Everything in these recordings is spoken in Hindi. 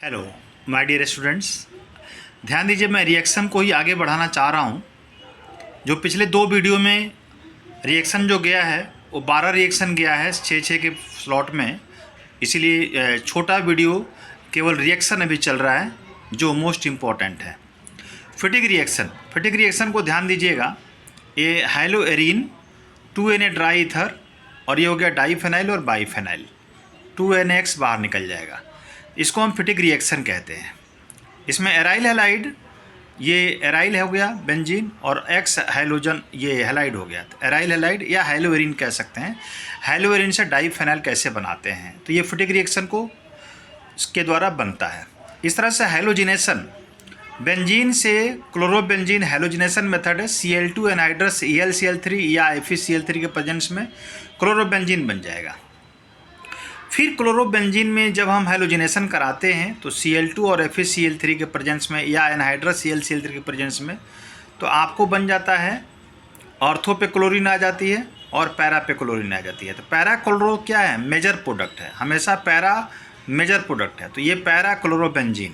हेलो माय डियर स्टूडेंट्स, ध्यान दीजिए। मैं रिएक्शन को ही आगे बढ़ाना चाह रहा हूँ। जो पिछले दो वीडियो में रिएक्शन जो गया है वो 12 रिएक्शन गया है 6-6 के स्लॉट में, इसीलिए छोटा वीडियो केवल रिएक्शन अभी चल रहा है जो मोस्ट इम्पॉर्टेंट है। फिटिक रिएक्शन को ध्यान दीजिएगा। ये high-low arene 2Na dry ether और ये हो गया डाईफेनाइल और बाईफेनाइल, 2NX बाहर निकल जाएगा। इसको हम फिटिक रिएक्शन कहते हैं। इसमें एराइल हैलाइड, ये एराइल हो गया बेंजीन, और एक्स हाइलोजन ये हैलाइड हो गया। एराइल हैलाइड या हाइलोएरिन कह सकते हैं। हाइलोएरिन से डाईफेनाइल कैसे बनाते हैं, तो ये फिटिक रिएक्शन को इसके द्वारा बनता है। इस तरह से हाइलोजिनेशन, बेंजीन से क्लोरोबेंजीन हाइलोजिनेशन मेथड है। Cl2 एनहाइड्रस ElCl3 या FeCl3 के प्रेजेंस में क्लोरोबेंजीन बन जाएगा। फिर क्लोरोबेंजीन में जब हम हाइलोजिनेशन कराते हैं तो Cl2 और FeCl3 के प्रेजेंस में या एनहाइड्रस ElCl3 के प्रेजेंस में तो आपको बन जाता है ऑर्थो पे क्लोरीन आ जाती है और पैरा पे क्लोरीन आ जाती है। तो पैरा क्लोरो क्या है? मेजर प्रोडक्ट है, हमेशा पैरा मेजर प्रोडक्ट है। तो ये पैरा क्लोरोबेंजीन,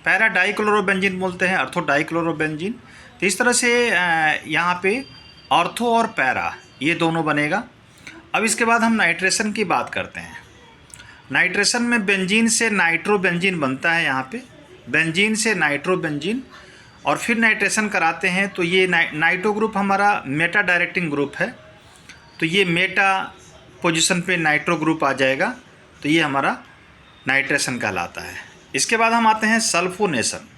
पैरा डाईक्लोरोबेंजीन बोलते हैं, ऑर्थो डाईक्लोरोबेंजीन। तो इस तरह से यहाँ पे ऑर्थो और पैरा ये दोनों बनेगा। अब इसके बाद हम नाइट्रेशन की बात करते हैं। नाइट्रेशन में बेंजीन से नाइट्रोबेंजीन बनता है। यहाँ पे बेंजीन से नाइट्रोबेंजीन, और फिर नाइट्रेशन कराते हैं तो ये नाइट्रो ग्रुप हमारा मेटा डायरेक्टिंग ग्रुप है। तो ये मेटा पोजीशन पे नाइट्रो ग्रुप आ जाएगा, तो ये हमारा नाइट्रेशन कहलाता है। इसके बाद हम आते हैं सल्फोनेशन।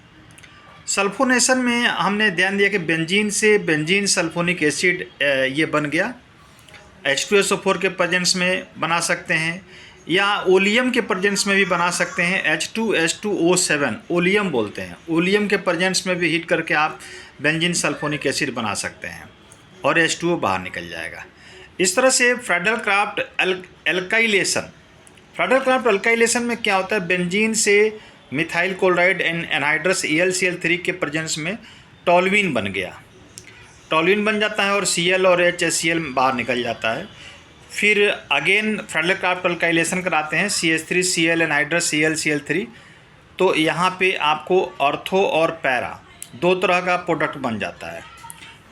सल्फोनेशन में हमने ध्यान दिया कि बेंजीन से बेंजीन सल्फोनिक एसिड ये बन गया। H2SO4 के प्रेजेंस में बना सकते हैं या ओलियम के प्रेजेंस में भी बना सकते हैं। H2H2O7 ओलियम बोलते हैं। ओलियम के प्रेजेंस में भी हीट करके आप बेंजीन सल्फोनिक एसिड बना सकते हैं और H2O बाहर निकल जाएगा। इस तरह से फ्रेडल-क्राफ्ट एल्काइलेशन, फ्रेडल-क्राफ्ट एल्काइलेशन में क्या होता है? बेंजीन से मिथाइल क्लोराइड एनहाइड्रस ElCl3 के प्रेजेंस में टॉल्यूइन बन गया, टॉल्यूइन बन जाता है और Cl और HCl बाहर निकल जाता है। फिर अगेन फ्रेडल-क्राफ्ट एल्काइलेशन कराते हैं CH3Cl एनहाइड्रस ElCl3, तो यहाँ पे आपको ऑर्थो और पैरा दो तरह का प्रोडक्ट बन जाता है।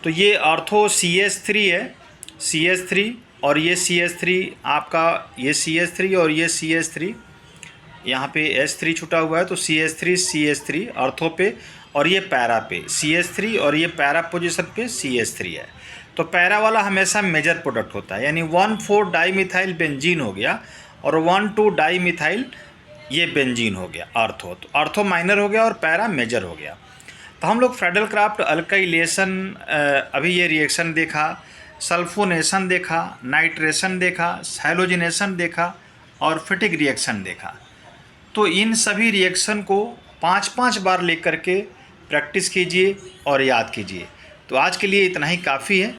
तो ये ऑर्थो CH3 है, CH3 और ये CH3 आपका, ये CH3 और ये CH3, यहाँ पे H3 छुटा हुआ है तो CH3 ऑर्थो पे, और ये पैरा पे CH3 और ये पैरा पोजीशन पे CH3 है। तो पैरा वाला हमेशा मेजर प्रोडक्ट होता है, यानी 1,4 डाईमिथाइल बेंजीन हो गया और 1,2 डाईमिथाइल ये बेंजीन हो गया ऑर्थो। तो ऑर्थो माइनर हो गया और पैरा मेजर हो गया। तो हम लोग फ्रेडल-क्राफ्ट अल्काइलेशन अभी ये रिएक्शन देखा, सल्फोनेशन देखा, नाइट्रेशन देखा, हाइलोजिनेशन देखा और फिटिक रिएक्शन देखा। तो इन सभी रिएक्शन को 5-5 बार लेकर के प्रैक्टिस कीजिए और याद कीजिए। तो आज के लिए इतना ही काफ़ी है।